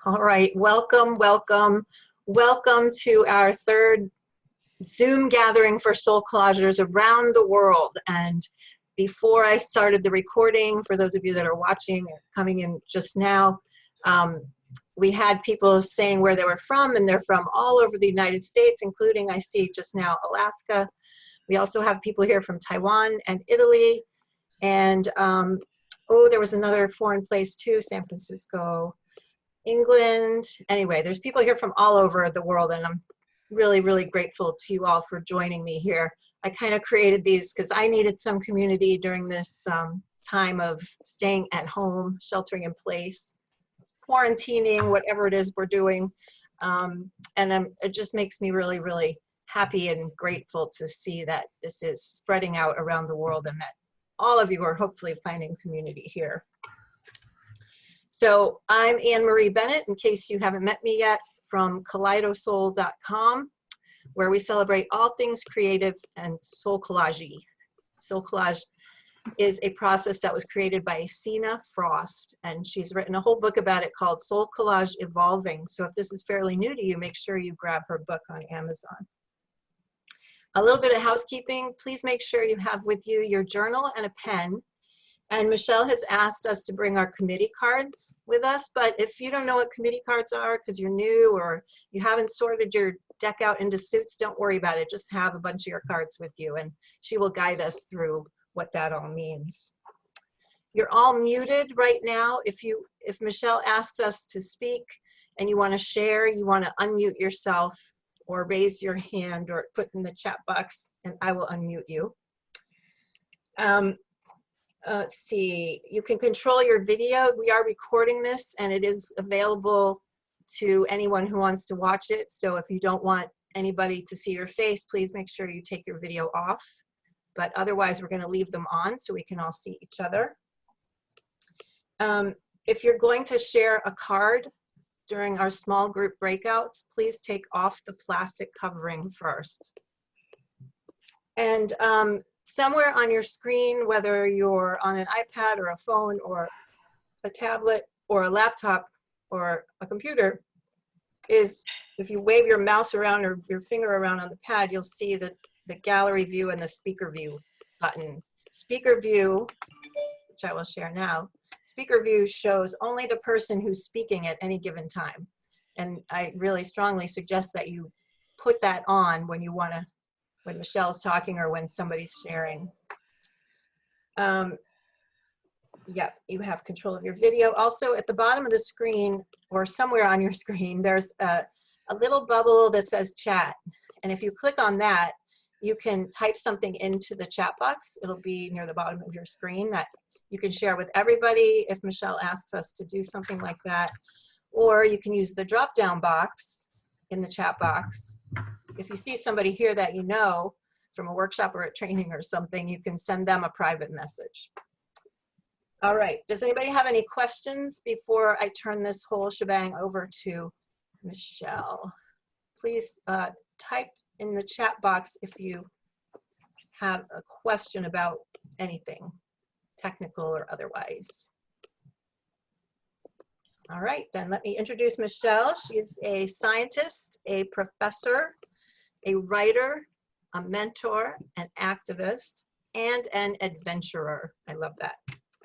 All right, welcome, welcome, welcome to our third Zoom gathering for soul collagers around the world. And before I started the recording, for those of you that are watching or coming in just now, we had people saying where they were from, and they're from all over the United States, including, I see just now, Alaska. We also have people here from Taiwan and Italy. And oh, there was another foreign place too, San Francisco, England. Anyway, there's people here from all over the world, and I'm really, really grateful to you all for joining me here. I kind of created these because I needed some community during this time of staying at home, sheltering in place, quarantining, whatever it is we're doing. It just makes me really, really happy and grateful to see that this is spreading out around the world and that all of you are hopefully finding community here. So I'm Anne Marie Bennett, in case you haven't met me yet, from kaleidosoul.com, where we celebrate all things creative and soul collage. Soul collage is a process that was created by Sina Frost, and she's written a whole book about it called Soul Collage Evolving. So if this is fairly new to you, make sure you grab her book on Amazon. A little bit of housekeeping. Please make sure you have with you your journal and a pen. And Michele has asked us to bring our committee cards with us, but if you don't know what committee cards are because you're new or you haven't sorted your deck out into suits, don't worry about it. Just have a bunch of your cards with you, and she will guide us through what that all means. You're all muted right now. If Michele asks us to speak and you want to share, you want to unmute yourself or raise your hand or put in the chat box, and I will unmute you. Let's see, you can control your video. We are recording this and it is available to anyone who wants to watch it. So if you don't want anybody to see your face, please make sure you take your video off. But otherwise, we're going to leave them on so we can all see each other. If you're going to share a card during our small group breakouts, please take off the plastic covering first. And somewhere on your screen, whether you're on an iPad or a phone or a tablet or a laptop or a computer, is if you wave your mouse around or your finger around on the pad, you'll see the gallery view and the speaker view button. Speaker view, which I will share now, speaker view shows only the person who's speaking at any given time. And I really strongly suggest that you put that on when you want to, when Michelle's talking or when somebody's sharing. Yep, you have control of your video. Also, at the bottom of the screen or somewhere on your screen, there's a little bubble that says chat. And if you click on that, you can type something into the chat box. It'll be near the bottom of your screen that you can share with everybody if Michele asks us to do something like that. Or you can use the drop-down box in the chat box. If you see somebody here that you know from a workshop or a training or something, you can send them a private message. All right, does anybody have any questions before I turn this whole shebang over to Michele? Please type in the chat box if you have a question about anything, technical or otherwise. All right, then let me introduce Michele. She's a scientist, a professor, a writer, a mentor, an activist, and an adventurer. I love that.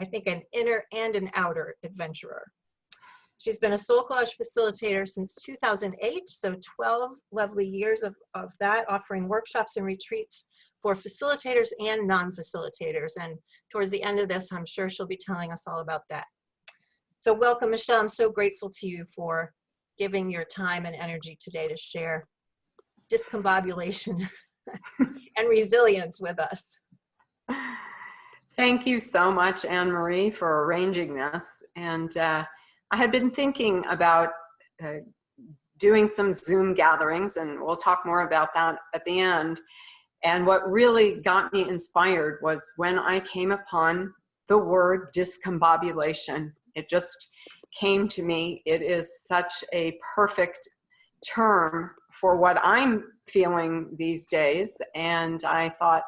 I think an inner and an outer adventurer. She's been a soul collage facilitator since 2008, so 12 lovely years of that, offering workshops and retreats for facilitators and non-facilitators. And towards the end of this, I'm sure she'll be telling us all about that. So welcome, Michele. I'm so grateful to you for giving your time and energy today to share discombobulation and resilience with us. Thank you so much, Anne Marie, for arranging this. And I had been thinking about doing some Zoom gatherings, and we'll talk more about that at the end. And what really got me inspired was when I came upon the word discombobulation. It just came to me. It is such a perfect term for what I'm feeling these days. And I thought,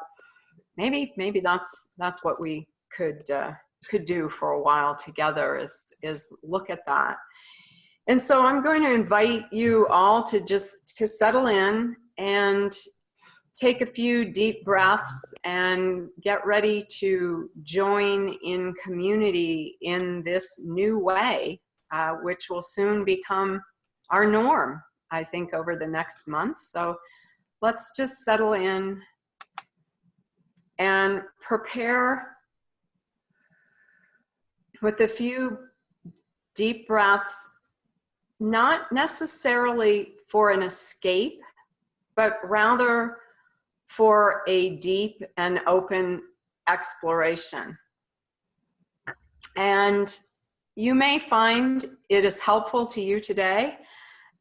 maybe that's what we could do for a while together, is look at that. And so I'm going to invite you all to just to settle in and take a few deep breaths and get ready to join in community in this new way, which will soon become our norm, I think, over the next month. So let's just settle in and prepare with a few deep breaths, not necessarily for an escape, but rather for a deep and open exploration. And you may find it is helpful to you today,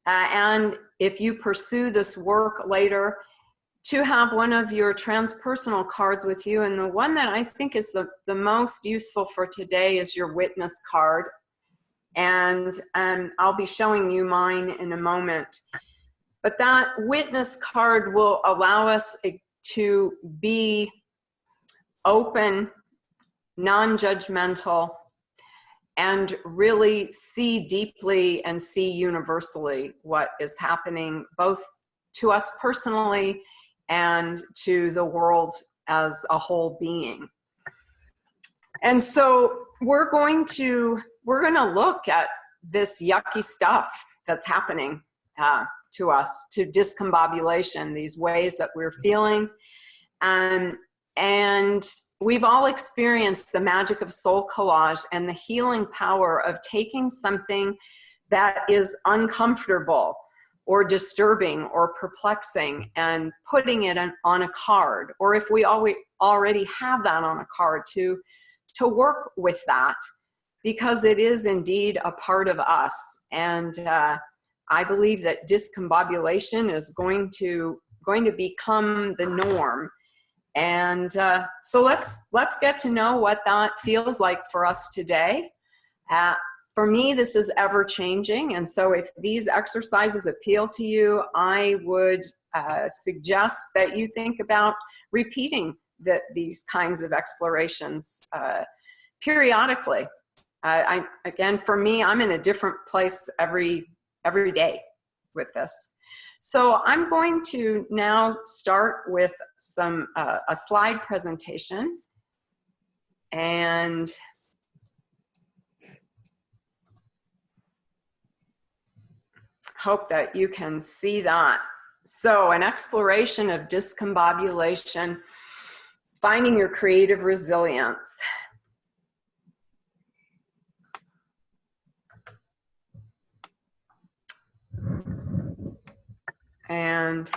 and if you pursue this work later, to have one of your transpersonal cards with you. And the one that I think is the most useful for today is your witness card. And I'll be showing you mine in a moment. But that witness card will allow us to be open, non-judgmental, and really see deeply and see universally what is happening both to us personally and to the world as a whole being. And so we're going to look at this yucky stuff that's happening to us, to discombobulation, these ways that we're feeling. And we've all experienced the magic of soul collage and the healing power of taking something that is uncomfortable or disturbing or perplexing and putting it on a card, or if we already have that on a card, to work with that, because it is indeed a part of us. And I believe that discombobulation is going to become the norm. And so let's get to know what that feels like for us today. For me, this is ever changing. And so if these exercises appeal to you, I would suggest that you think about repeating these kinds of explorations periodically. Again, for me, I'm in a different place every day with this. So I'm going to now start with a slide presentation, and hope that you can see that. So an exploration of discombobulation, finding your creative resilience. And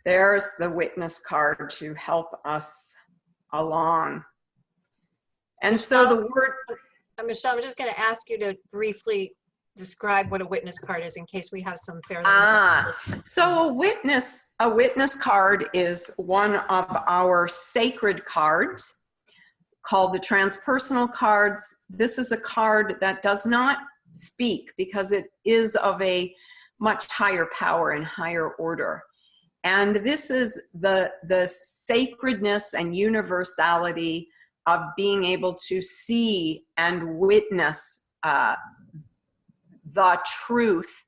there's the witness card to help us along. And so the word... Michelle, I'm just going to ask you to briefly describe what a witness card is in case we have some fairly... So a witness card is one of our sacred cards called the transpersonal cards. This is a card that does not speak because it is of a much higher power and higher order. And this is the sacredness and universality of being able to see and witness the truth,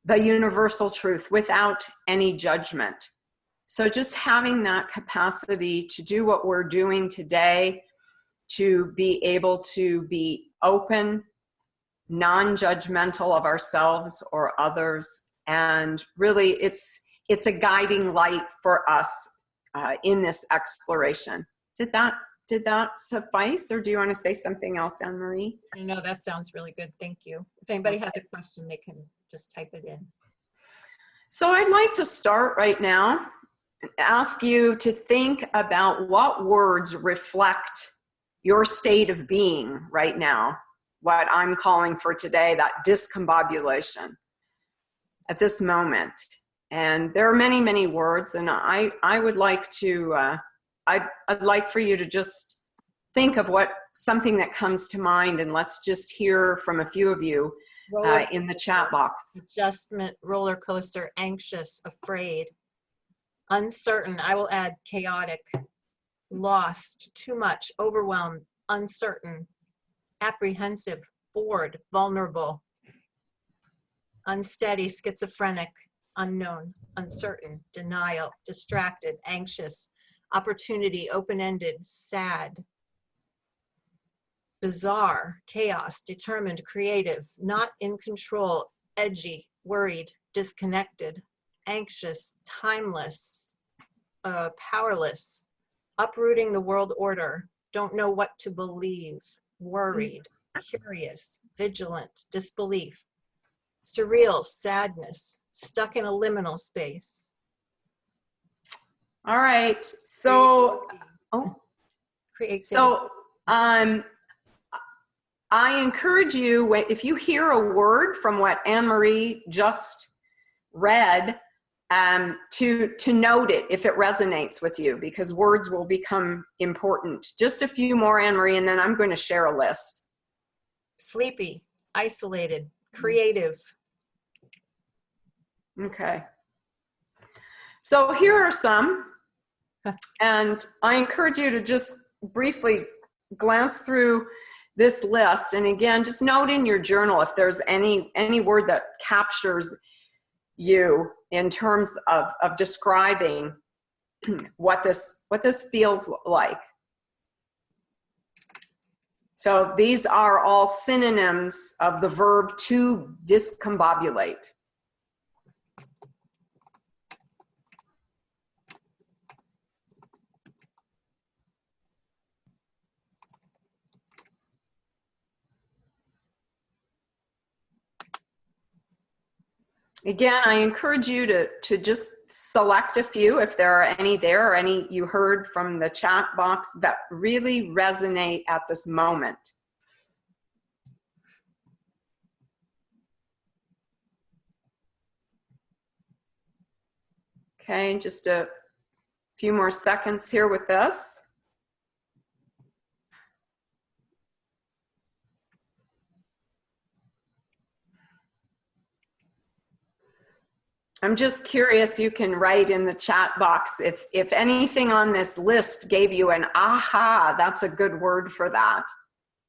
the universal truth, without any judgment. So just having that capacity to do what we're doing today, to be able to be open, non-judgmental of ourselves or others, and really it's a guiding light for us in this exploration. Did that suffice, or do you want to say something else, Anne-Marie? No, that sounds really good. Thank you. If anybody has a question, they can just type it in. So I'd like to start right now and ask you to think about what words reflect your state of being right now, what I'm calling for today, that discombobulation at this moment. And there are many, many words, and I would like to, I'd like for you to just think of something that comes to mind, and let's just hear from a few of you in the chat box. Adjustment, roller coaster, anxious, afraid, uncertain. I will add chaotic, lost, too much, overwhelmed, uncertain, apprehensive, bored, vulnerable, unsteady, schizophrenic, unknown, uncertain, denial, distracted, anxious, opportunity, open-ended, sad, bizarre, chaos, determined, creative, not in control, edgy, worried, disconnected, anxious, timeless, powerless, uprooting the world order, don't know what to believe, worried, curious, vigilant, disbelief, surreal, sadness, stuck in a liminal space. All right. So, Creativity. so I encourage you, if you hear a word from what Anne-Marie just read, to note it if it resonates with you, because words will become important. Just a few more, Anne-Marie, and then I'm going to share a list. Sleepy, isolated, creative. Okay. So here are some, and I encourage you to just briefly glance through this list. And again, just note in your journal if there's any word that captures you in terms of describing what this feels like. So these are all synonyms of the verb to discombobulate. Again, I encourage you to just select a few if there are any there or any you heard from the chat box that really resonate at this moment. Okay, just a few more seconds here with this. I'm just curious, you can write in the chat box if anything on this list gave you an aha, that's a good word for that.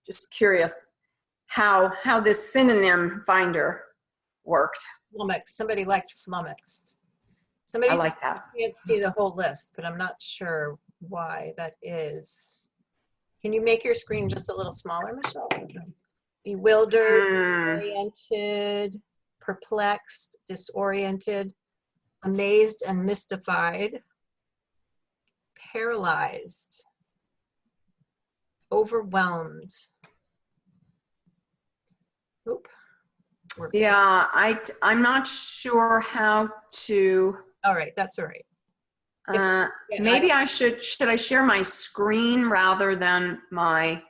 Just curious how this synonym finder worked. Flummoxed. Somebody liked flummoxed. I Somebody like that. can't see the whole list, but I'm not sure why that is. Can you make your screen just a little smaller, Michelle? Bewildered, oriented, perplexed, disoriented, amazed and mystified, paralyzed, overwhelmed. Oop. Yeah, I'm not sure how to. All right, that's all right. Maybe should I share my screen rather than my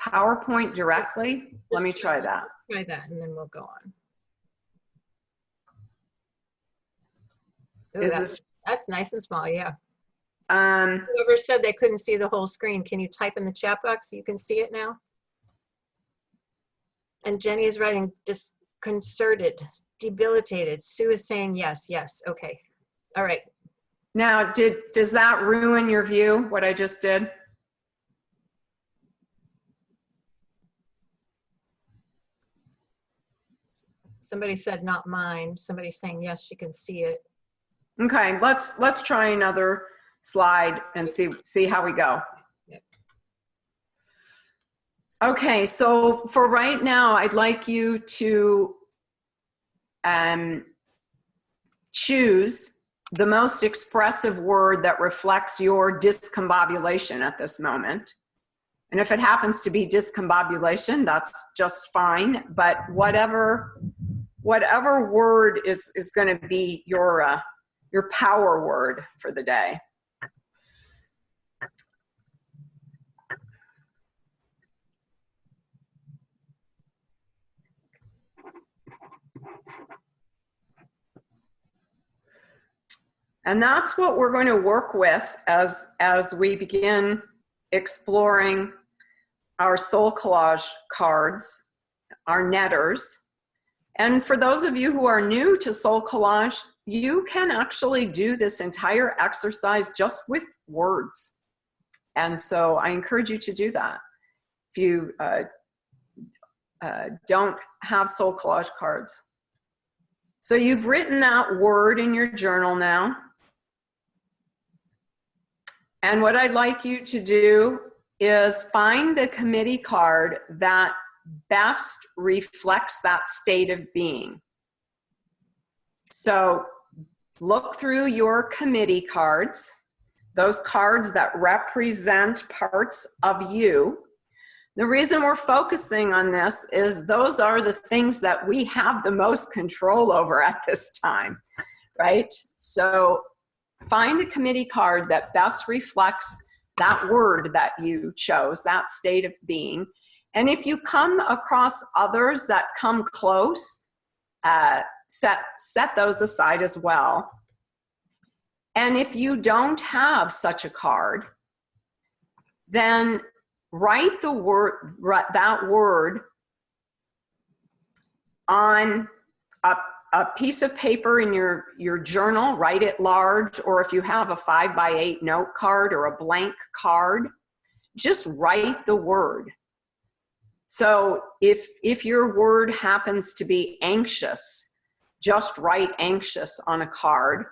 PowerPoint directly? Let me try that. Try that and then we'll go on. Ooh, that's nice and small, yeah. Whoever said they couldn't see the whole screen, can you type in the chat box so you can see it now? And Jenny is writing disconcerted, debilitated. Sue is saying yes, yes. Okay. All right. Now, does that ruin your view, what I just did? Somebody said not mine. Somebody's saying yes, she can see it. Okay, let's try another slide and see how we go. Okay, so for right now, I'd like you to choose the most expressive word that reflects your discombobulation at this moment. And if it happens to be discombobulation, that's just fine. But whatever word is going to be your power word for the day. And that's what we're going to work with as we begin exploring our soul collage cards, our netters. And for those of you who are new to soul collage, you can actually do this entire exercise just with words. And so I encourage you to do that. If you don't have soul collage cards. So you've written that word in your journal now. And what I'd like you to do is find the committee card that best reflects that state of being. So look through your committee cards, those cards that represent parts of you. The reason we're focusing on this is those are the things that we have the most control over at this time, right? So find a committee card that best reflects that word that you chose, that state of being. And if you come across others that come close, set those aside as well. And if you don't have such a card, then write that word on a piece of paper in your journal, write it large, or if you have a 5x8 note card or a blank card, just write the word. So if your word happens to be anxious, just write anxious on a card.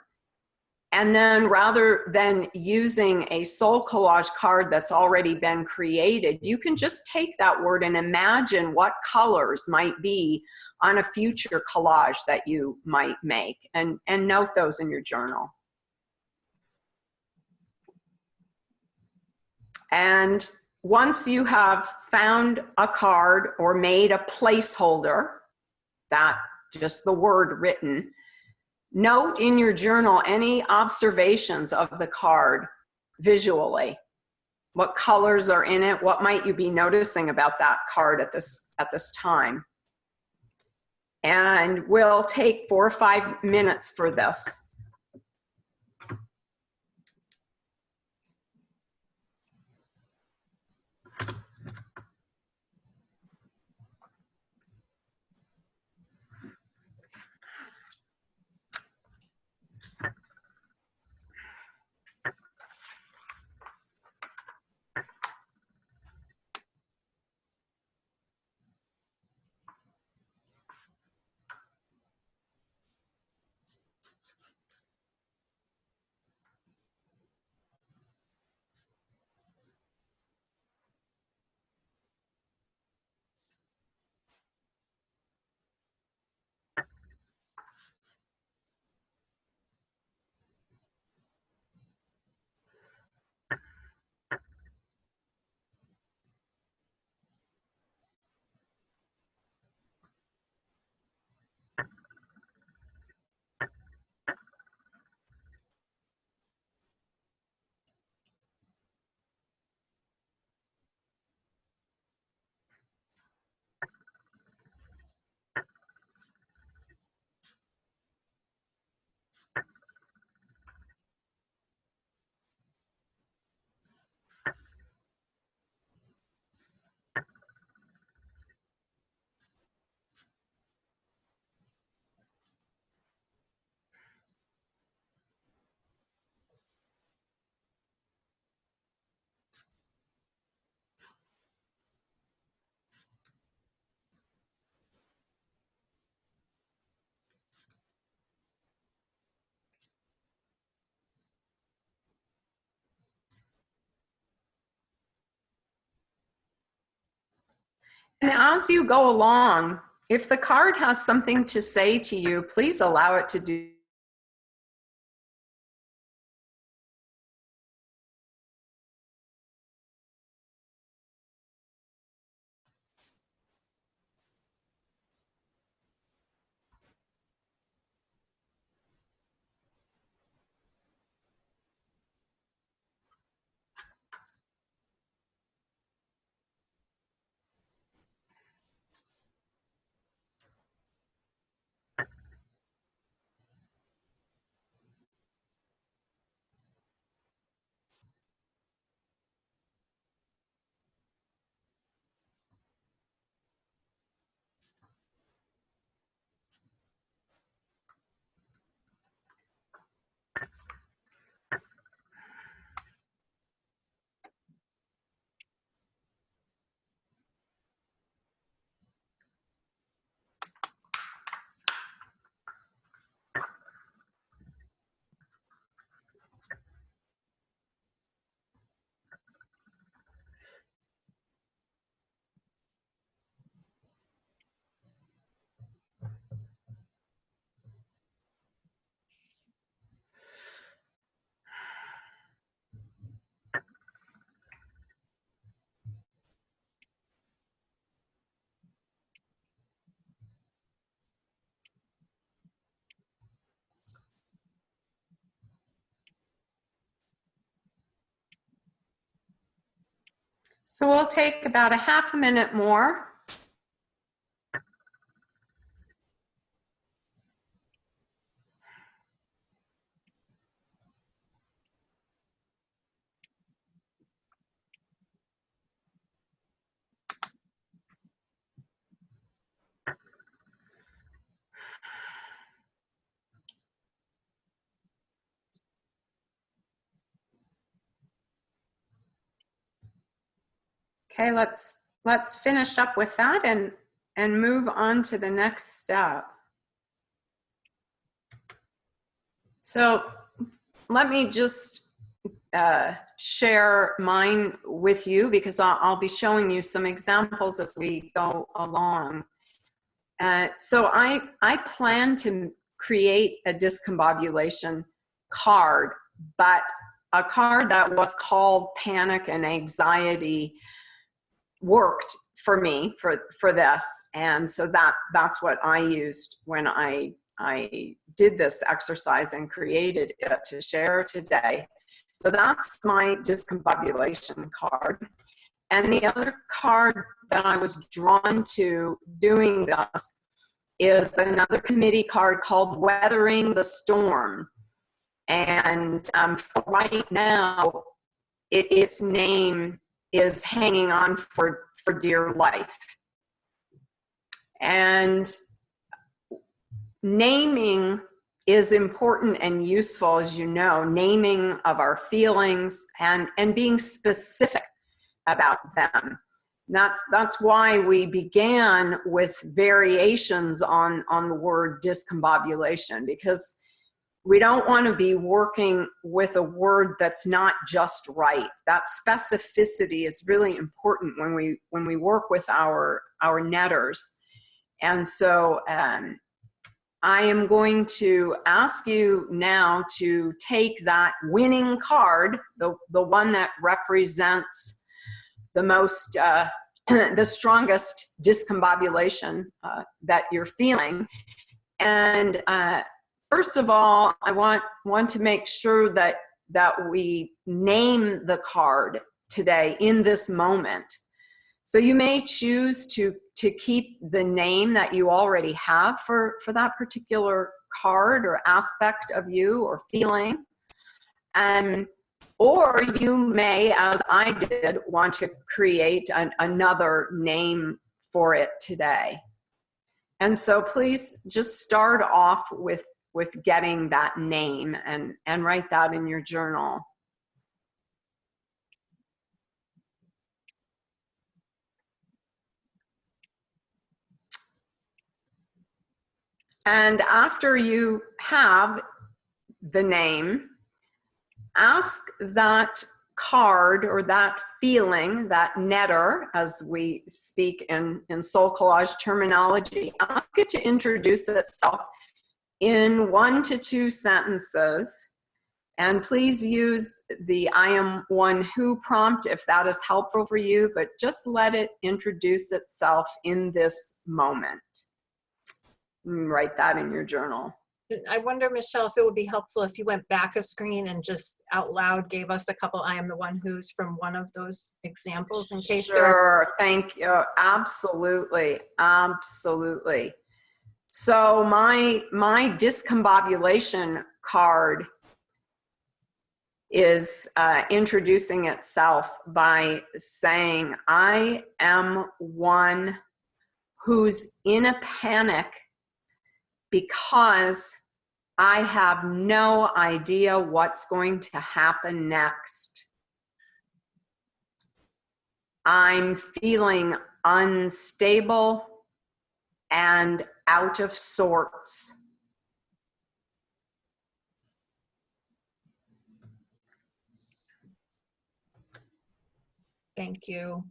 And then rather than using a soul collage card that's already been created, you can just take that word and imagine what colors might be on a future collage that you might make, and note those in your journal. And once you have found a card or made a placeholder, that just the word written, note in your journal any observations of the card visually. What colors are in it? What might you be noticing about that card at this time? And we'll take 4 or 5 minutes for this. And as you go along, if the card has something to say to you, please allow it to do. So we'll take about a half a minute more. Okay, let's finish up with that and move on to the next step. So let me just share mine with you, because I'll be showing you some examples as we go along. So I plan to create a discombobulation card, but a card that was called Panic and Anxiety worked for me for this. And so that's what I used when I did this exercise and created it to share today. So that's my discombobulation card. And the other card that I was drawn to doing this is another committee card called Weathering the Storm. And for right now, its name is hanging on for dear life. And naming is important and useful, as you know, naming of our feelings and being specific about them. That's why we began with variations on the word discombobulation, because we don't want to be working with a word that's not just right. That specificity is really important when we work with our netters. And so I am going to ask you now to take that winning card, the one that represents the most, the strongest discombobulation that you're feeling. And first of all, I want to make sure that we name the card today in this moment. So you may choose to keep the name that you already have for that particular card or aspect of you or feeling. Or you may, as I did, want to create another name for it today. And so please just start off with getting that name and write that in your journal. And after you have the name, ask that card or that feeling, that netter, as we speak in soul collage terminology, ask it to introduce itself in 1 to 2 sentences. And please use the I am one who prompt if that is helpful for you, but just let it introduce itself in this moment. Write that in your journal. I wonder, Michelle, if it would be helpful if you went back a screen and just out loud gave us a couple I am the one who's from one of those examples in case Sure, thank you. Absolutely, absolutely. So my discombobulation card is introducing itself by saying, I am one who's in a panic because I have no idea what's going to happen next. I'm feeling unstable and out of sorts. Thank you.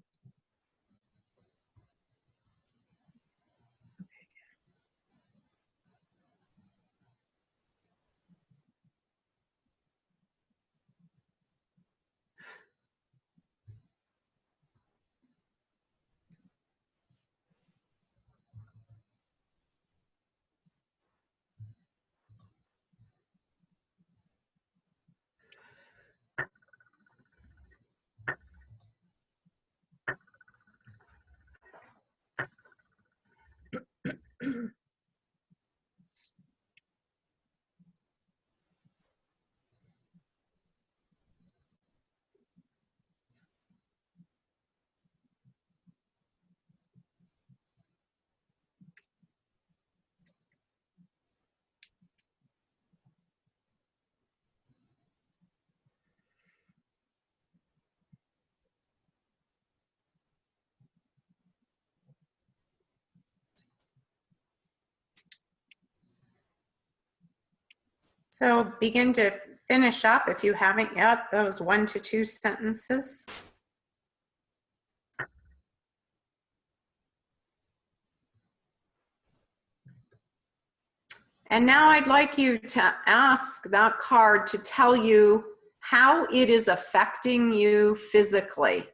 So begin to finish up, if you haven't yet, those 1 to 2 sentences. And now I'd like you to ask that card to tell you how it is affecting you physically.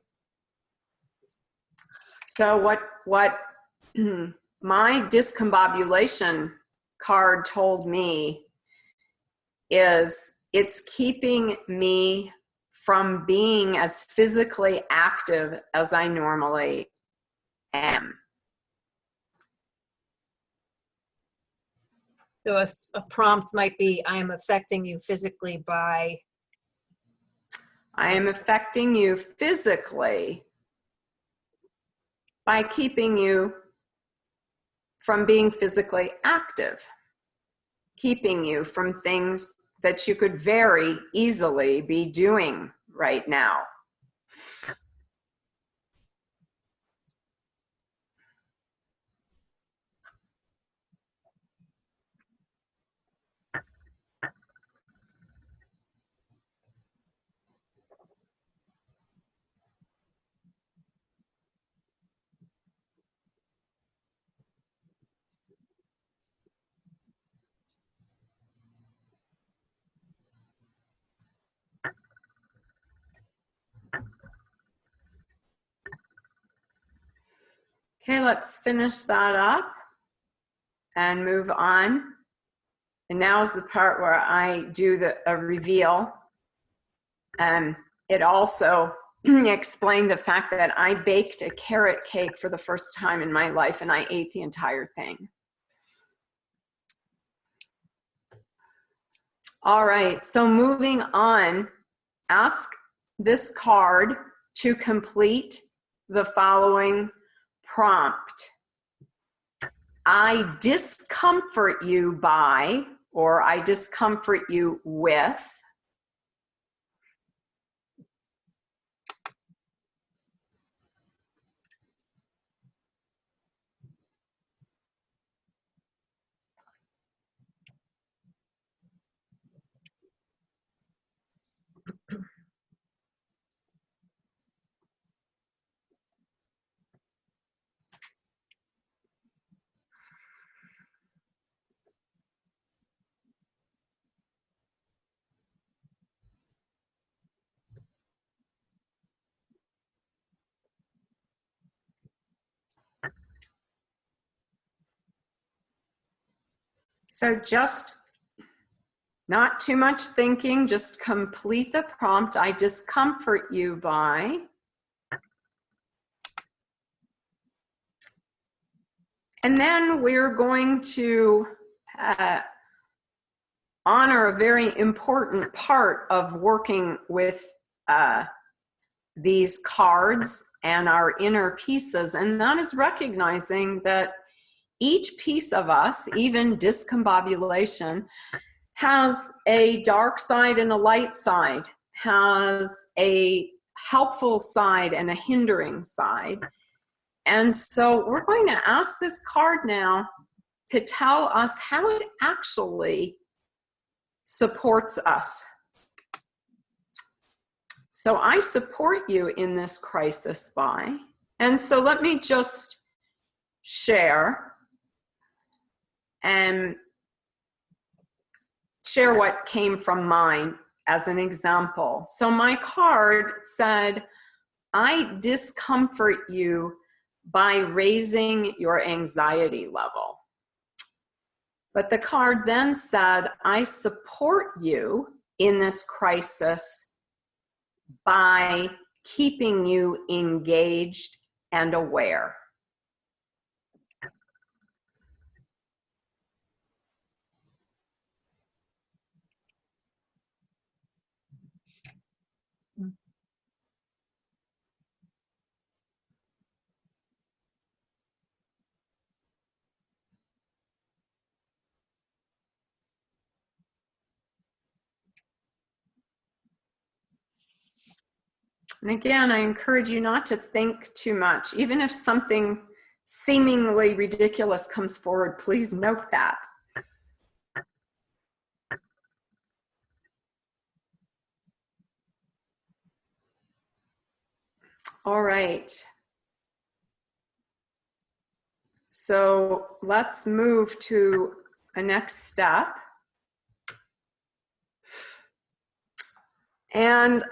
So what my discombobulation card told me is it's keeping me from being as physically active as I normally am. So a prompt might be, I am affecting you physically by. I am affecting you physically by keeping you from being physically active, keeping you from things that you could very easily be doing right now. Okay, let's finish that up and move on. And now is the part where I do a reveal. And it also explained the fact that I baked a carrot cake for the first time in my life, and I ate the entire thing. All right, so moving on, ask this card to complete the following prompt. I discomfort you by, or I discomfort you with, so just not too much thinking, just complete the prompt. I discomfort you by. And then we're going to honor a very important part of working with these cards and our inner pieces, and that is recognizing that each piece of us, even discombobulation, has a dark side and a light side, has a helpful side and a hindering side. And so we're going to ask this card now to tell us how it actually supports us. So I support you in this crisis by, and so let me just share and share what came from mine as an example. So my card said, I discomfort you by raising your anxiety level. But the card then said, I support you in this crisis by keeping you engaged and aware. And again, I encourage you not to think too much. Even if something seemingly ridiculous comes forward, please note that. All right. So let's move to a next step. And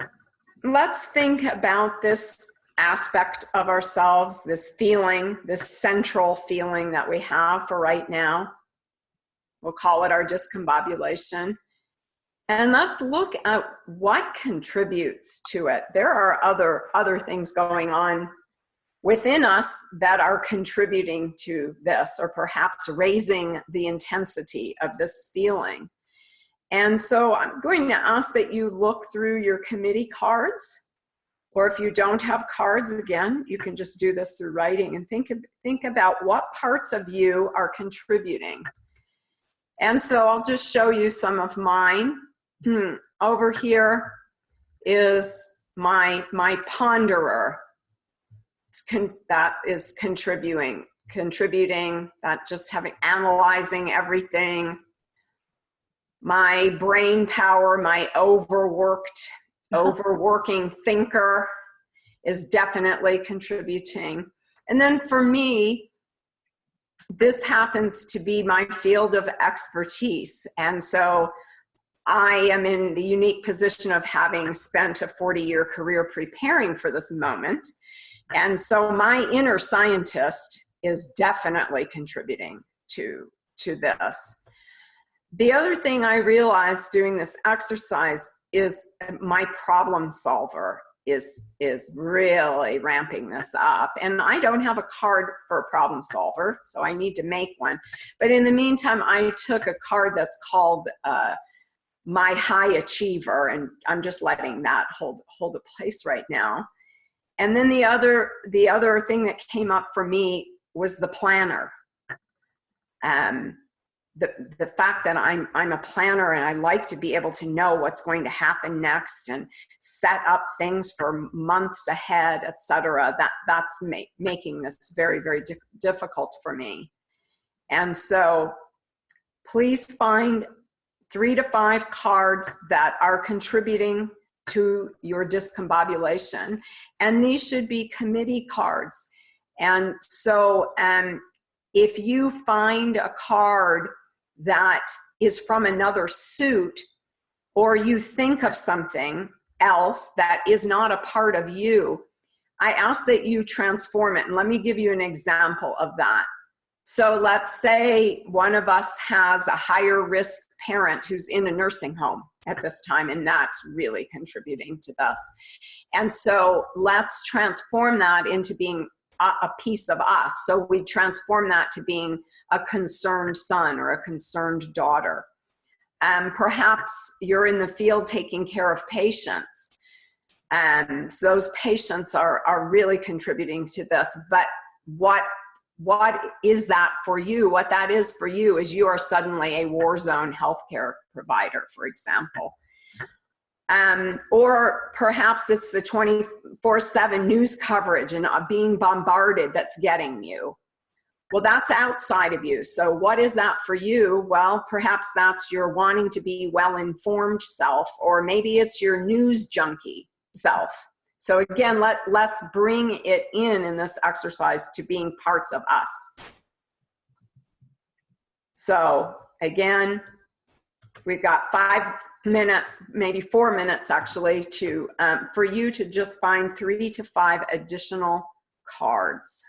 let's think about this aspect of ourselves, this feeling, this central feeling that we have for right now. We'll call it our discombobulation. And let's look at what contributes to it. There are other things going on within us that are contributing to this, or perhaps raising the intensity of this feeling. And so I'm going to ask that you look through your committee cards, or if you don't have cards, again, you can just do this through writing and think about what parts of you are contributing. And so I'll just show you some of mine. Over here is my ponderer. That is contributing, that just analyzing everything. My brain power, my overworking thinker is definitely contributing. And then for me, this happens to be my field of expertise. And so I am in the unique position of having spent a 40-year career preparing for this moment. And so my inner scientist is definitely contributing to this. The other thing I realized doing this exercise is my problem solver is really ramping this up. And I don't have a card for a problem solver, so I need to make one. But in the meantime, I took a card that's called my high achiever, and I'm just letting that hold a place right now. And then the other thing that came up for me was the planner. The fact that I'm a planner and I like to be able to know what's going to happen next and set up things for months ahead, etc. That's making this very, very difficult for me. And so please find 3 to 5 cards that are contributing to your discombobulation. And these should be committee cards. And so if you find a card that is from another suit, or you think of something else that is not a part of you, I ask that you transform it. And let me give you an example of that. So let's say one of us has a higher risk parent who's in a nursing home at this time, and that's really contributing to this. And so let's transform that into being a piece of us. So we transform that to being a concerned son or a concerned daughter. Perhaps you're in the field taking care of patients. So those patients are really contributing to this. But what is that for you? What that is for you is you are suddenly a war zone healthcare provider, for example. Or perhaps it's the 24/7 news coverage and being bombarded that's getting you. Well, that's outside of you. So what is that for you? Well, perhaps that's your wanting to be well-informed self, or maybe it's your news junkie self. So again, let's bring it in this exercise to being parts of us. So again, we've got 5 minutes, maybe 4 minutes actually, to for you to just find 3 to 5 additional cards.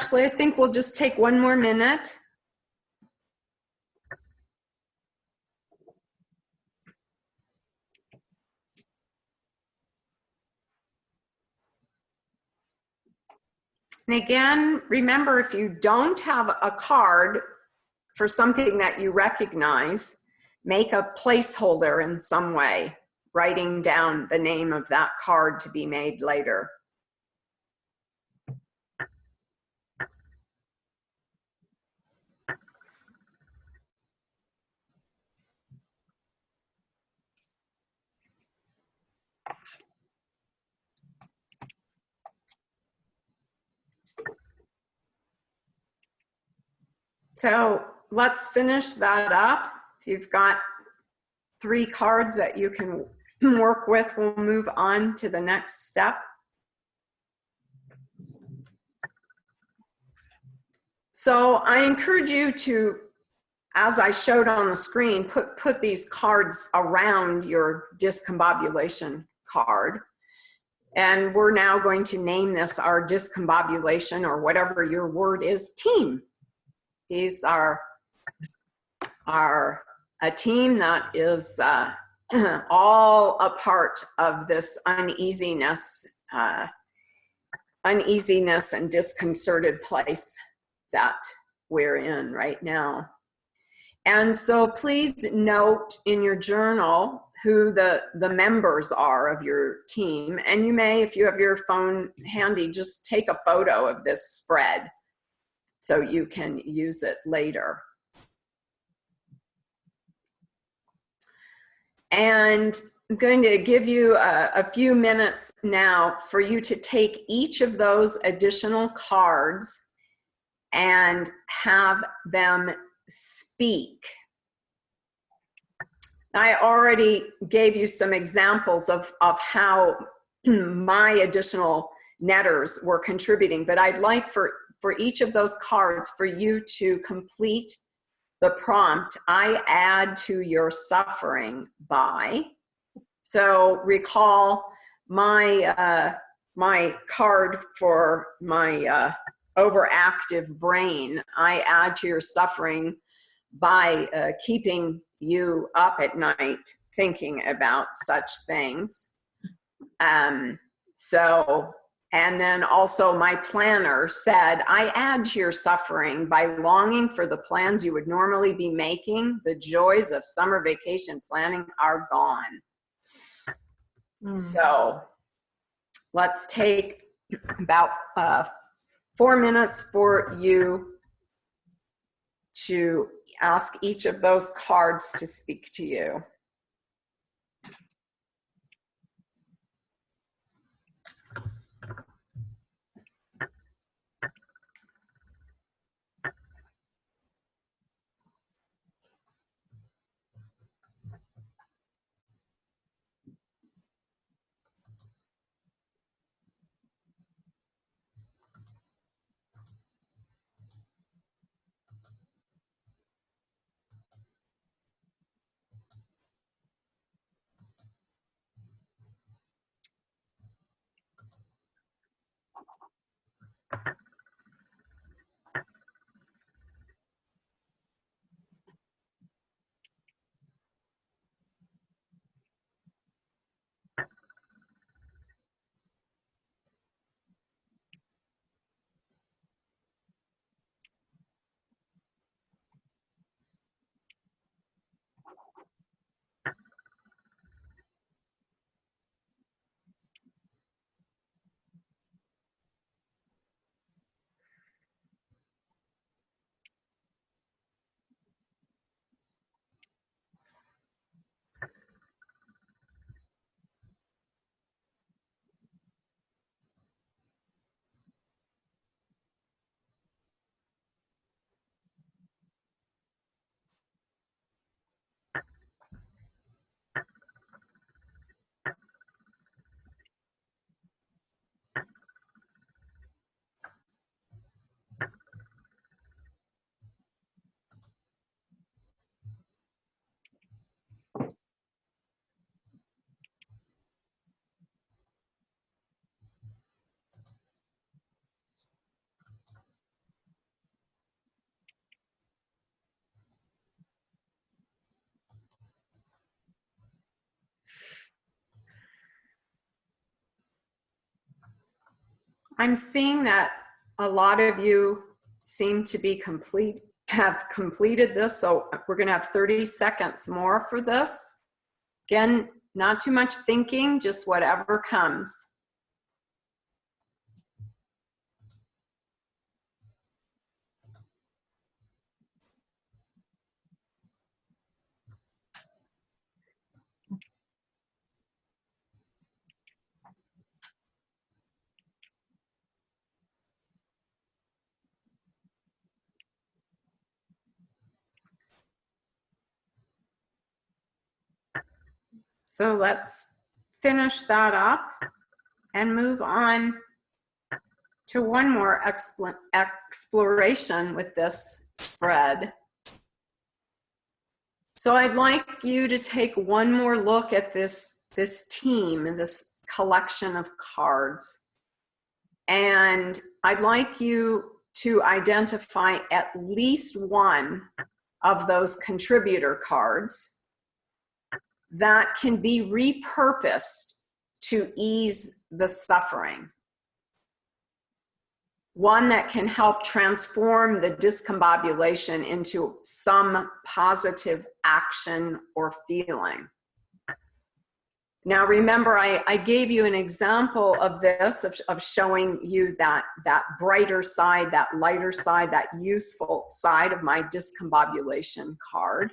actually, I think we'll just take one more minute. And again, remember, if you don't have a card for something that you recognize, make a placeholder in some way, writing down the name of that card to be made later. So let's finish that up. If you've got 3 cards that you can work with, we'll move on to the next step. So I encourage you to, as I showed on the screen, put these cards around your discombobulation card. And we're now going to name this our discombobulation, or whatever your word is, team. These are a team that is all a part of this uneasiness and disconcerted place that we're in right now. And so please note in your journal who the members are of your team. And you may, if you have your phone handy, just take a photo of this spread so you can use it later. And I'm going to give you a few minutes now for you to take each of those additional cards and have them speak. I already gave you some examples of how my additional netters were contributing, but I'd like for each of those cards for you to complete the prompt, I add to your suffering by. So recall my, my card for my overactive brain, I add to your suffering by keeping you up at night thinking about such things. And then also my planner said, I add to your suffering by longing for the plans you would normally be making. The joys of summer vacation planning are gone. So let's take about 4 minutes for you to ask each of those cards to speak to you. I'm seeing that a lot of you seem to be have completed this. So we're going to have 30 seconds more for this. Again, not too much thinking, just whatever comes. So let's finish that up and move on to one more exploration with this spread. So I'd like you to take one more look at this team, this collection of cards. And I'd like you to identify at least one of those contributor cards that can be repurposed to ease the suffering. One that can help transform the discombobulation into some positive action or feeling. Now remember, I gave you an example of this, of showing you that brighter side, that lighter side, that useful side of my discombobulation card.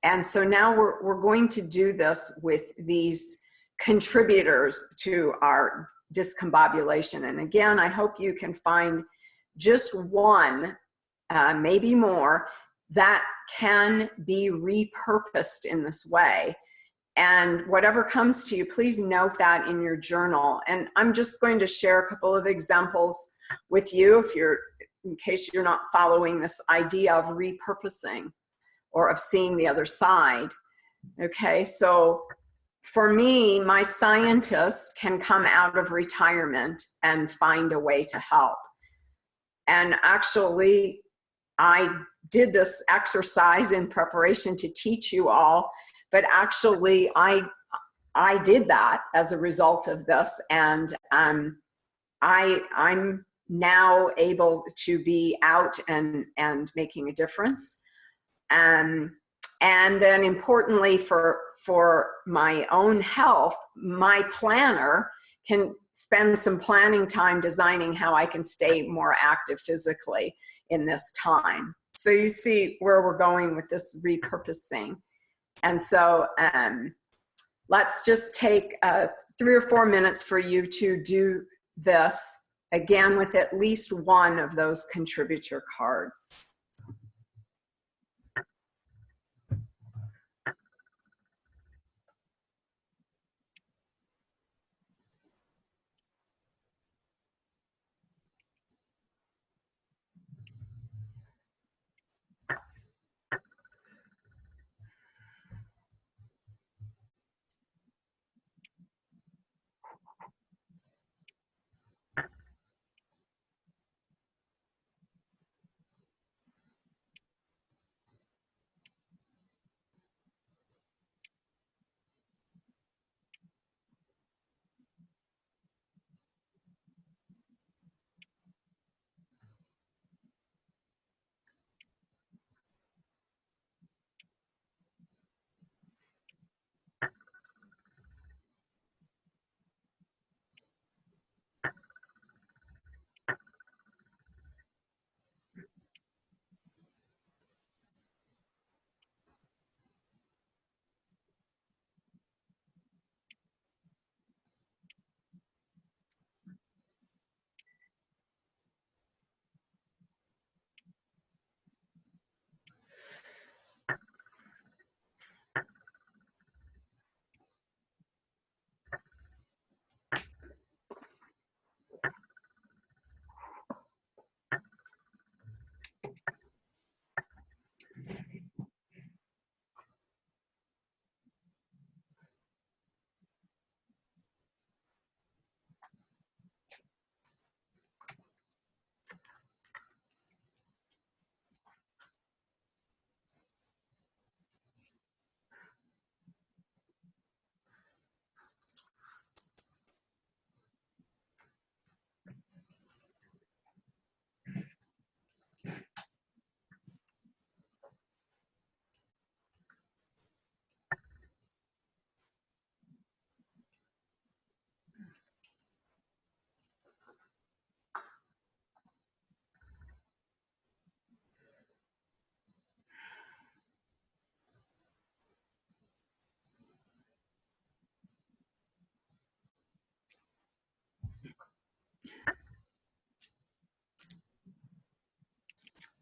And so now we're going to do this with these contributors to our discombobulation. And again, I hope you can find just one, maybe more, that can be repurposed in this way. And whatever comes to you, please note that in your journal. And I'm just going to share a couple of examples with you in case you're not following this idea of repurposing or of seeing the other side. Okay, so for me, my scientist can come out of retirement and find a way to help. And actually, I did this exercise in preparation to teach you all, but actually I did that as a result of this, and I'm now able to be out and making a difference. And then importantly for my own health, my planner can spend some planning time designing how I can stay more active physically in this time. So you see where we're going with this repurposing. And so let's just take 3 or 4 minutes for you to do this again with at least one of those contributor cards.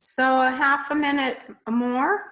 So a half a minute more.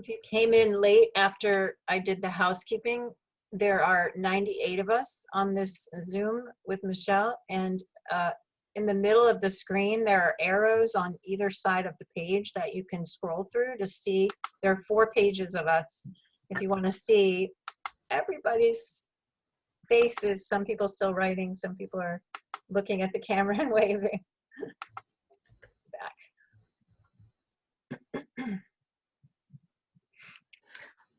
If you came in late after I did the housekeeping, there are 98 of us on this Zoom with Michele, and in the middle of the screen, there are arrows on either side of the page that you can scroll through to see. There are 4 pages of us. If you want to see everybody's faces, some people still writing, some people are looking at the camera and waving. Back.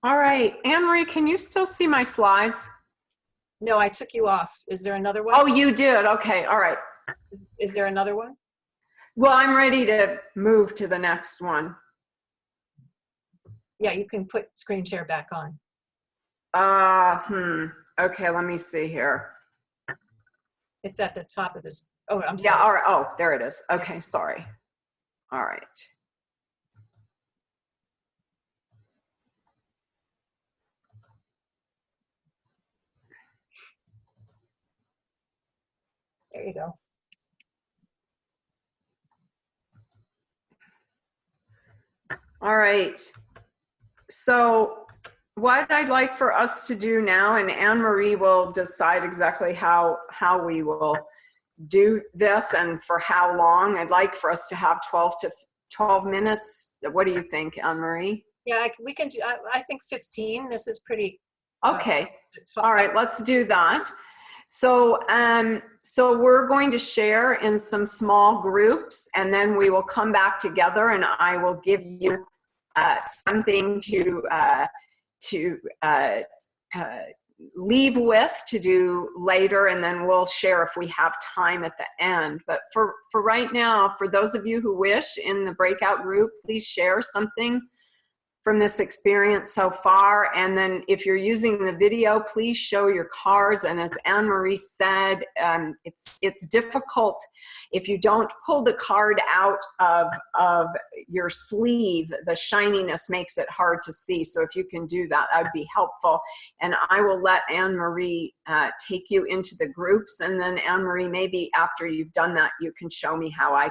All right, Anne-Marie, can you still see my slides? No, I took you off. Is there another one? Oh, you did. Okay, all right. Is there another one? Well, I'm ready to move to the next one. Yeah, you can put screen share back on. Okay, let me see here. It's at the top of this. Oh, I'm sorry. Yeah, all right. Oh, there it is. Okay, sorry. All right. There you go. All right. So what I'd like for us to do now, and Anne-Marie will decide exactly how we will do this and for how long. I'd like for us to have 12 minutes. What do you think, Anne-Marie? Yeah, we can do, I think 15. This is pretty. Okay. All right, let's do that. So, so we're going to share in some small groups, and then we will come back together, and I will give you something to leave with to do later, and then we'll share if we have time at the end. But for right now, for those of you who wish in the breakout group, please share something from this experience so far. And then if you're using the video, please show your cards. And as Anne-Marie said, it's difficult if you don't pull the card out of your sleeve. The shininess makes it hard to see. So if you can do that, that would be helpful. And I will let Anne-Marie take you into the groups. And then Anne-Marie, maybe after you've done that, you can show me how I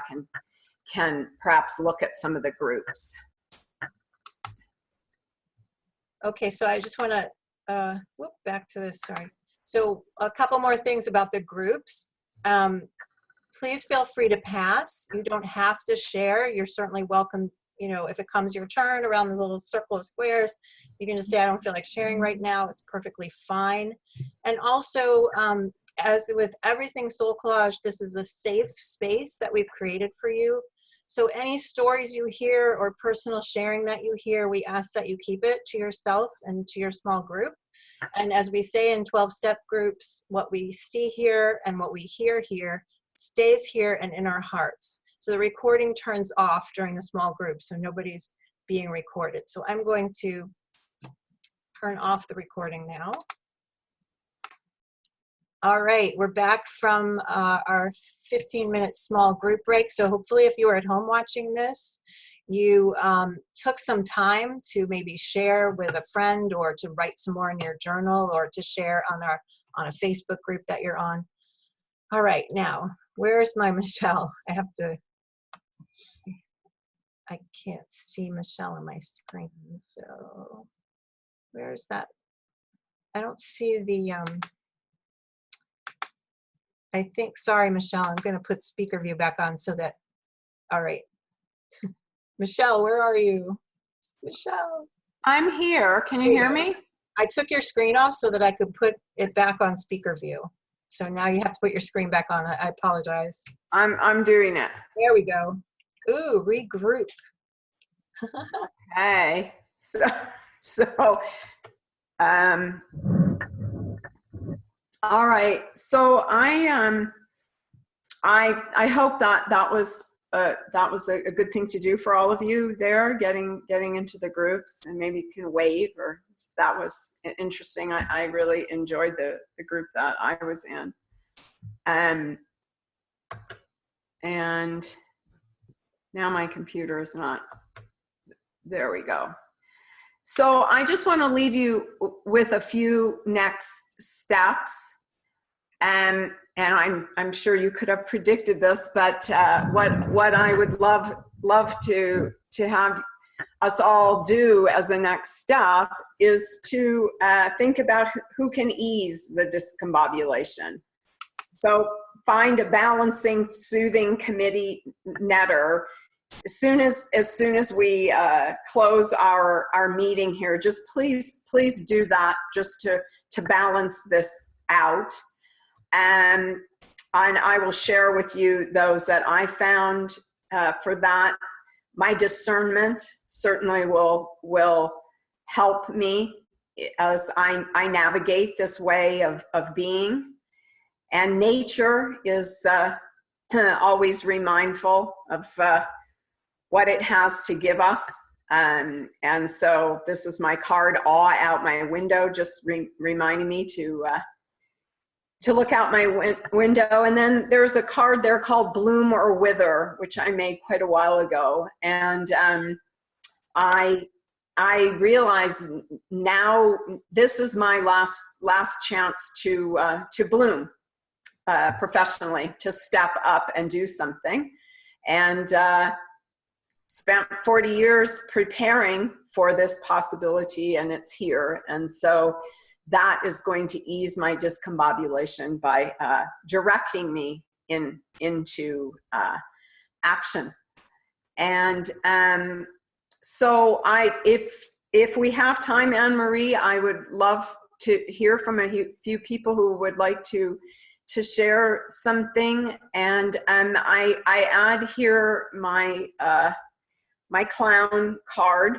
can perhaps look at some of the groups. Okay, so I just want to whoop back to this, sorry. So a couple more things about the groups. Please feel free to pass. You don't have to share. You're certainly welcome, you know, if it comes your turn around the little circle of squares, you can just say, I don't feel like sharing right now. It's perfectly fine. And also, as with everything Soul Collage, this is a safe space that we've created for you. So any stories you hear or personal sharing that you hear, we ask that you keep it to yourself and to your small group. And as we say in 12-step groups, what we see here and what we hear here stays here and in our hearts. So the recording turns off during the small group, so nobody's being recorded. So I'm going to turn off the recording now. All right, we're back from our 15-minute small group break. So hopefully if you were at home watching this, you took some time to maybe share with a friend or to write some more in your journal or to share on a Facebook group that you're on. All right, now, where's my Michele? I can't see Michele on my screen, so where's that? I don't see the, I think, sorry, Michele, I'm going to put speaker view back on so that, all right. Michele, where are you? Michele. I'm here. Can you hear me? I took your screen off so that I could put it back on speaker view. So now you have to put your screen back on. I apologize. I'm doing it. There we go. Ooh, regroup. Okay. So All right. So I hope that was a good thing to do for all of you there, getting into the groups, and maybe you can wave, or that was interesting. I really enjoyed the group that I was in. And now my computer is not, there we go. So I just want to leave you with a few next steps. And I'm sure you could have predicted this, but what I would love to have us all do as a next step is to think about who can ease the discombobulation. So find a balancing, soothing committee netter. As soon as we close our meeting here, just please do that, just to balance this out. And I will share with you those that I found for that. My discernment certainly will help me as I navigate this way of being. And nature is always remindful of what it has to give us. And so this is my card, awe out my window, just reminding me to look out my window. And then there's a card there called Bloom or Wither, which I made quite a while ago. And I realize now this is my last chance to bloom professionally, to step up and do something. And spent 40 years preparing for this possibility, and it's here. And so that is going to ease my discombobulation by directing me into action. And so if we have time, Anne Marie, I would love to hear from a few people who would like to share something. And I add here my my clown card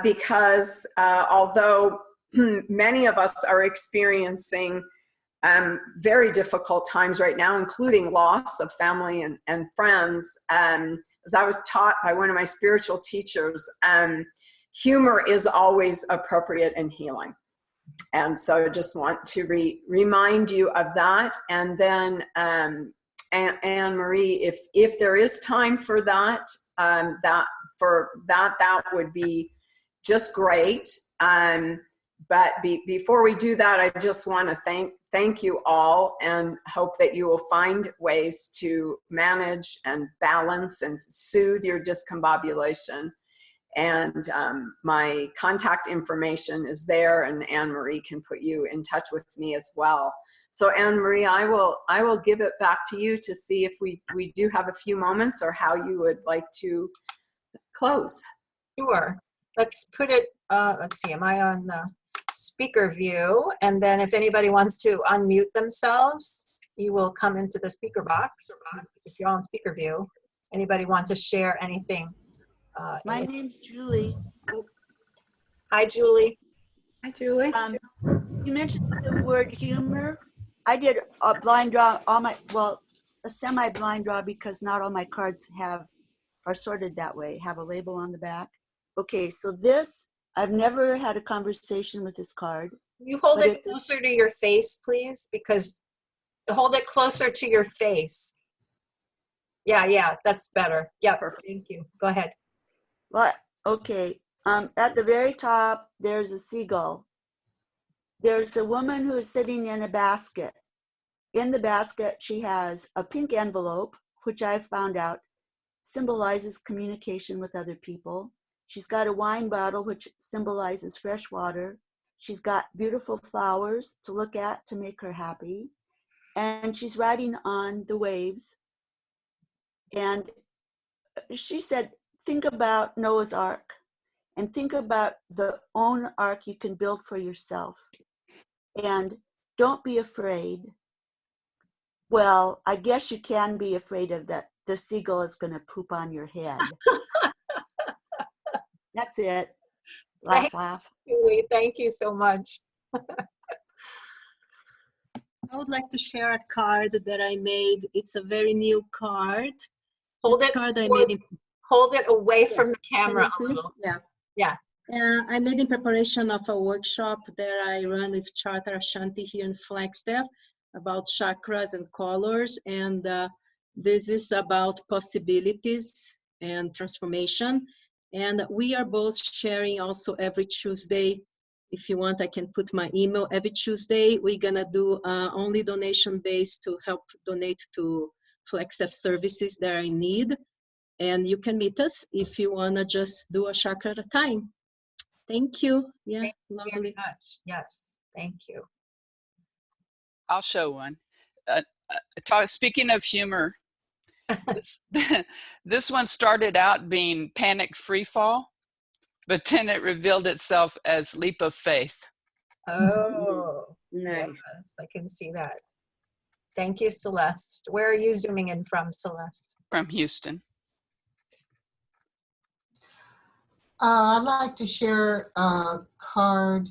because although many of us are experiencing very difficult times right now, including loss of family and friends. As I was taught by one of my spiritual teachers, humor is always appropriate in healing. And so I just want to remind you of that. And then Anne Marie, if there is time for that, that would be just great. But before we do that, I just want to thank you all, and hope that you will find ways to manage and balance and soothe your discombobulation. And my contact information is there, and Anne Marie can put you in touch with me as well. So Anne Marie, I will give it back to you to see if we do have a few moments, or how you would like to close. Sure. Let's put it, let's see, am I on speaker view? And then if anybody wants to unmute themselves, you will come into the speaker box. If you're on speaker view, anybody wants to share anything? My name's Julie. Hi, Julie. Hi, Julie. You mentioned the word humor. I did a blind draw, a semi-blind draw, because not all my cards are sorted that way, have a label on the back. Okay, so this, I've never had a conversation with this card. You hold it closer to your face, please, because hold it closer to your face. Yeah, that's better. Yeah, perfect. Thank you. Go ahead. Well, okay. At the very top, there's a seagull. There's a woman who is sitting in a basket. In the basket, she has a pink envelope, which I've found out symbolizes communication with other people. She's got a wine bottle, which symbolizes fresh water. She's got beautiful flowers to look at to make her happy. And she's riding on the waves. And she said, think about Noah's Ark, and think about the own ark you can build for yourself. And don't be afraid. Well, I guess you can be afraid of that the seagull is going to poop on your head. That's it. Laugh. Julie, thank you so much. I would like to share a card that I made. It's a very new card. Hold This it card I towards- made in, hold it away Yeah. from the Can camera you a see? little. Yeah. Yeah. I made in preparation of a workshop that I run with Charter Ashanti here in Flagstaff about chakras and colors. And this is about possibilities and transformation. And we are both sharing also every Tuesday. If you want, I can put my email. Every Tuesday, we're gonna do only donation based to help donate to Flagstaff services that are in need. And you can meet us if you wanna just do a chakra at a time. Thank you. Yeah, Thank you lovely. very much. Yes, thank you. I'll show one. Speaking of humor, this, this one started out being panic free fall, but then it revealed itself as leap of faith. Oh, Nice. yes, I can see that. Thank you, Celeste. Where are you zooming in from, Celeste? From Houston. I'd like to share a card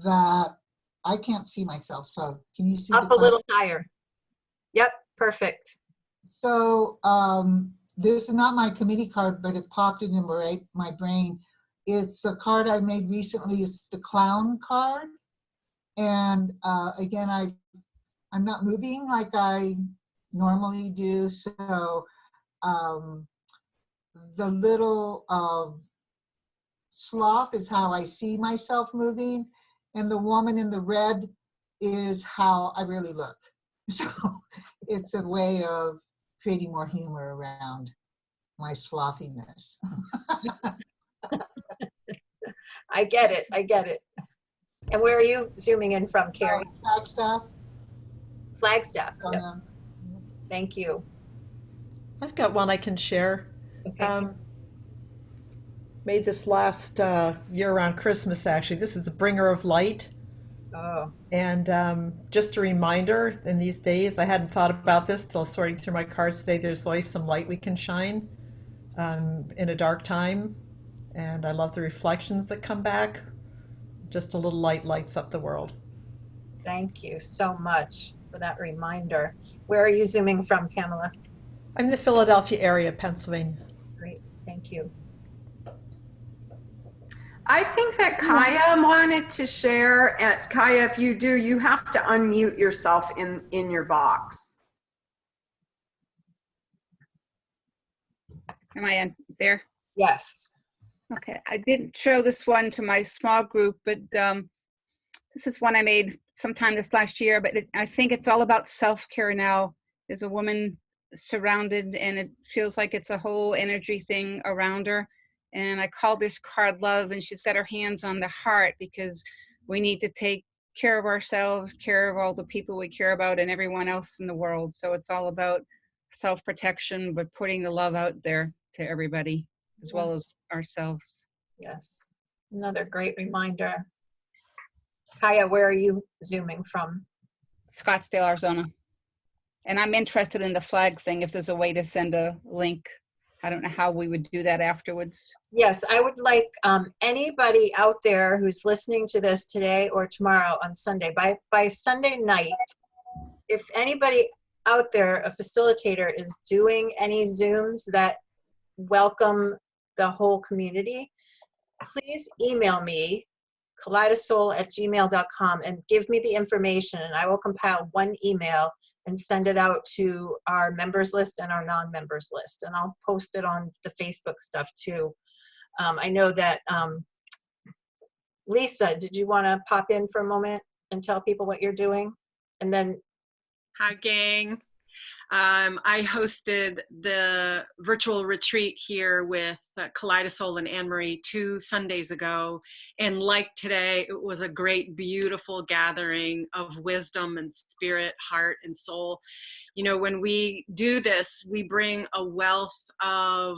that I can't see myself. So can you see the Up a card? little higher. Yep, perfect. So this is not my committee card, but it popped into my brain. It's a card I made recently. It's the clown card. And again, I'm not moving like I normally do. So the little sloth is how I see myself moving, and the woman in the red is how I really look. So it's a way of creating more humor around my slothiness. I get it. I get it. And where are you zooming in from, Carrie? Flagstaff. Flagstaff. Oh, Yep. no. Thank you. I've got one I can share. Okay. Made this last year around Christmas, actually. This is the bringer of light. Oh, And just a reminder, in these days, I hadn't thought about this till sorting through my cards today. There's always some light we can shine in a dark time. And I love the reflections that come back. Just a little light lights up the world. thank you so much for that reminder. Where are you zooming from, Pamela? I'm in the Philadelphia area, Pennsylvania. Great, thank you. I think that Kaya wanted to share. Kaya, if you do, you have to unmute yourself in your box. Am I in there? Yes. Okay, I didn't show this one to my small group, but this is one I made sometime this last year, but I think it's all about self-care now. There's a woman surrounded and it feels like it's a whole energy thing around her. And I called this card love, and she's got her hands on the heart because we need to take care of ourselves, care of all the people we care about and everyone else in the world. So it's all about self-protection, but putting the love out there to everybody as well as ourselves. Yes. Another great reminder. Kaya, where are you zooming from? Scottsdale, Arizona. And I'm interested in the flag thing, if there's a way to send a link. I don't know how we would do that afterwards. Yes, I would like anybody out there who's listening to this today or tomorrow on Sunday, by Sunday night, if anybody out there, a facilitator, is doing any Zooms that welcome the whole community, please email me, kaleidosol@gmail.com, and give me the information, and I will compile one email and send it out to our members list and our non-members list. And I'll post it on the Facebook stuff too. I know that, Lisa, did you want to pop in for a moment and tell people what you're doing? And then, Hi, gang. I hosted the virtual retreat here with Kaleidosol and Anne-Marie 2 Sundays ago. And like today, it was a great, beautiful gathering of wisdom and spirit, heart and soul. You know, when we do this, we bring a wealth of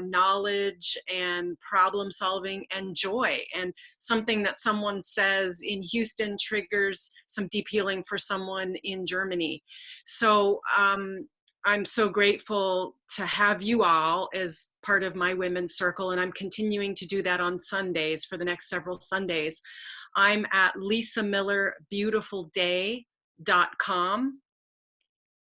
knowledge and problem solving and joy. And something that someone says in Houston triggers some deep healing for someone in Germany. So I'm so grateful to have you all as part of my women's circle, and I'm continuing to do that on Sundays for the next several Sundays. I'm at Lisa Miller Beautiful Day lisamillerbeautifulday.com,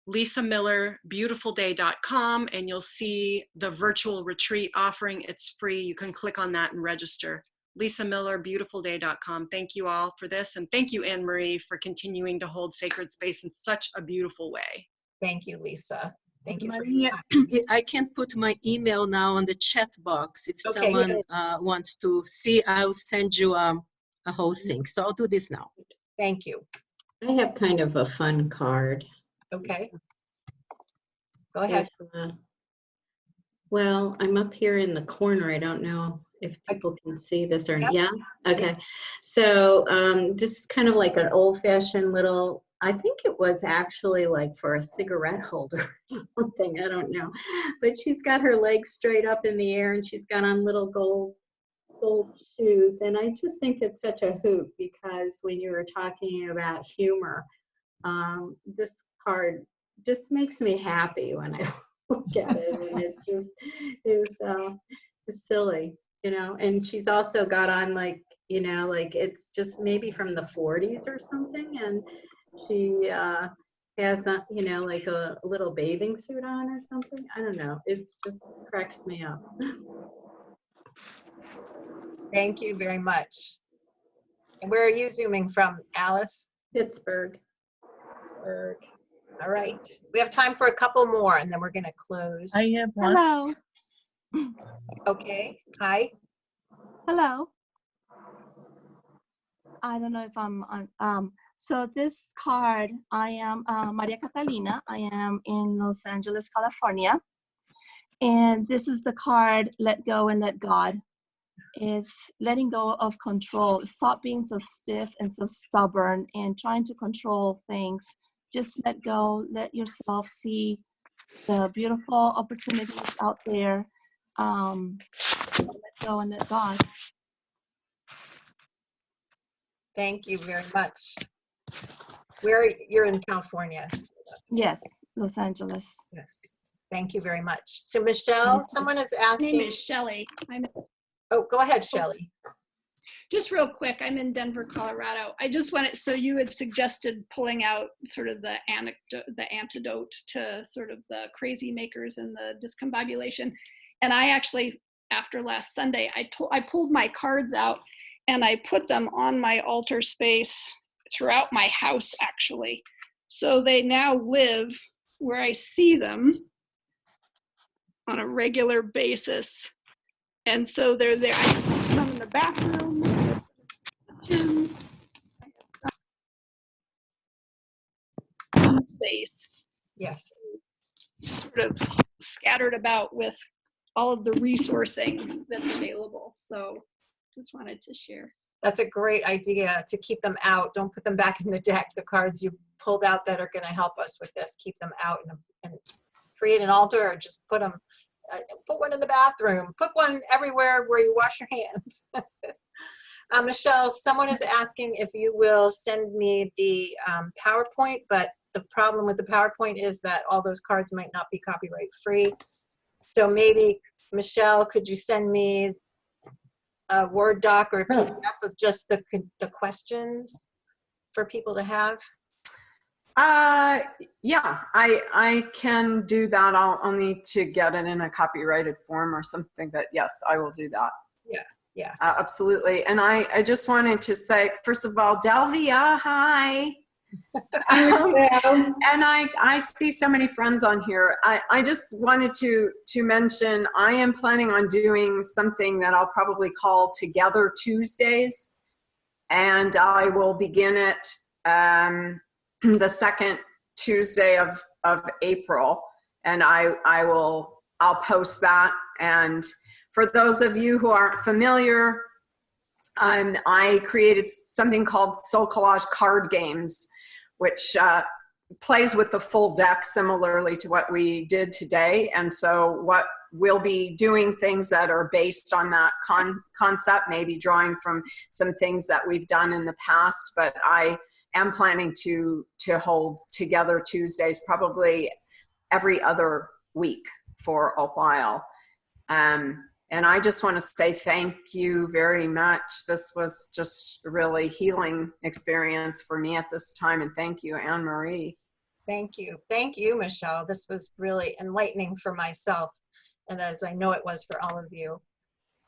lisamillerbeautifulday.com, and you'll see the virtual retreat offering. It's free. You can click on that and register. lisamillerbeautifulday.com. Thank you all for this, and thank you, Anne Marie, for continuing to hold sacred space in such a beautiful way. Thank you, Lisa. Thank you. Maria, I can put my email now on the chat box. If Okay. someone wants to see, I'll send you a hosting. So I'll do this now. Thank you. I have kind of a fun card. Okay. Go ahead. Well, I'm up here in the corner. I don't know if people can see this or not. Yeah? Okay. So this is kind of like an old-fashioned little, I think it was actually like for a cigarette holder or something. I don't know. But she's got her legs straight up in the air and she's got on little gold shoes. And I just think it's such a hoot because when you were talking about humor, this card just makes me happy when I look at it, and it just is silly, you know. And she's also got on like, you know, like it's just maybe from the 40s or something, and she has a, you know, like a little bathing suit on or something. I don't know. It's just cracks me up. Thank you very much. And where are you zooming from, Alice? Pittsburgh. All right. We have time for a couple more and then we're going to close. I have one. Hello. Okay. Hi. Hello. I don't know if I'm on. So this card, I am Maria Catalina. I am in Los Angeles, California. And this is the card, Let Go and Let God. It's letting go of control. Stop being so stiff and so stubborn and trying to control things. Just let go, let yourself see the beautiful opportunities out there. Let go and let God. Thank you very much. You're in California. So Yes, Los Angeles. yes. Thank you very much. So Michelle, someone is asking. My name is Shelley. Oh, go ahead, Shelley. Just real quick, I'm in Denver, Colorado. I just wanted, so you had suggested pulling out sort of the antidote to sort of the crazy makers and the discombobulation. And I actually, after last Sunday, I pulled my cards out and I put them on my altar space throughout my house, actually. So they now live where I see them on a regular basis. And so they're there. I put them in the bathroom, kitchen, space. Yes. Sort of scattered about with all of the resourcing that's available. So just wanted to share. That's a great idea to keep them out. Don't put them back in the deck. The cards you pulled out that are going to help us with this, keep them out and create an altar, or just put them, put one in the bathroom, put one everywhere where you wash your hands. Michelle, someone is asking if you will send me the PowerPoint, but the problem with the PowerPoint is that all those cards might not be copyright free. So maybe, Michelle, could you send me a Word doc or a PDF of just the questions for people to have? Yeah, I can do that. I'll need to get it in a copyrighted form or something, but yes, I will do that. Yeah. Absolutely. And I just wanted to say, first of all, Delvia, hi. And I see so many friends on here. I just wanted to mention, I am planning on doing something that I'll probably call Together Tuesdays. And I will begin it the second Tuesday of April. And I'll post that. And for those of you who aren't familiar, I created something called Soul Collage Card Games, which plays with the full deck similarly to what we did today. And so what we'll be doing things that are based on that concept, maybe drawing from some things that we've done in the past, but I am planning to hold Together Tuesdays probably every other week for a while. And I just want to say thank you very much. This was just a really healing experience for me at this time. And thank you, Anne Marie. Thank you. Thank you, Michele. This was really enlightening for myself, and as I know it was for all of you.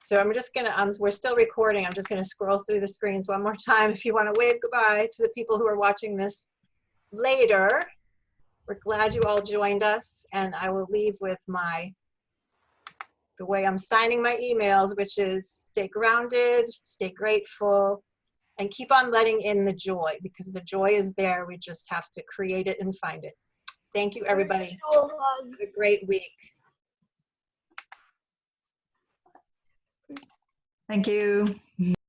So I'm just gonna, we're still recording. I'm just gonna scroll through the screens one more time. If you wanna wave goodbye to the people who are watching this later. We're glad you all joined us, and I will leave with the way I'm signing my emails, which is stay grounded, stay grateful, and keep on letting in the joy, because the joy is there. We just have to create it and find it. Thank you, everybody. Have a great week. Thank you.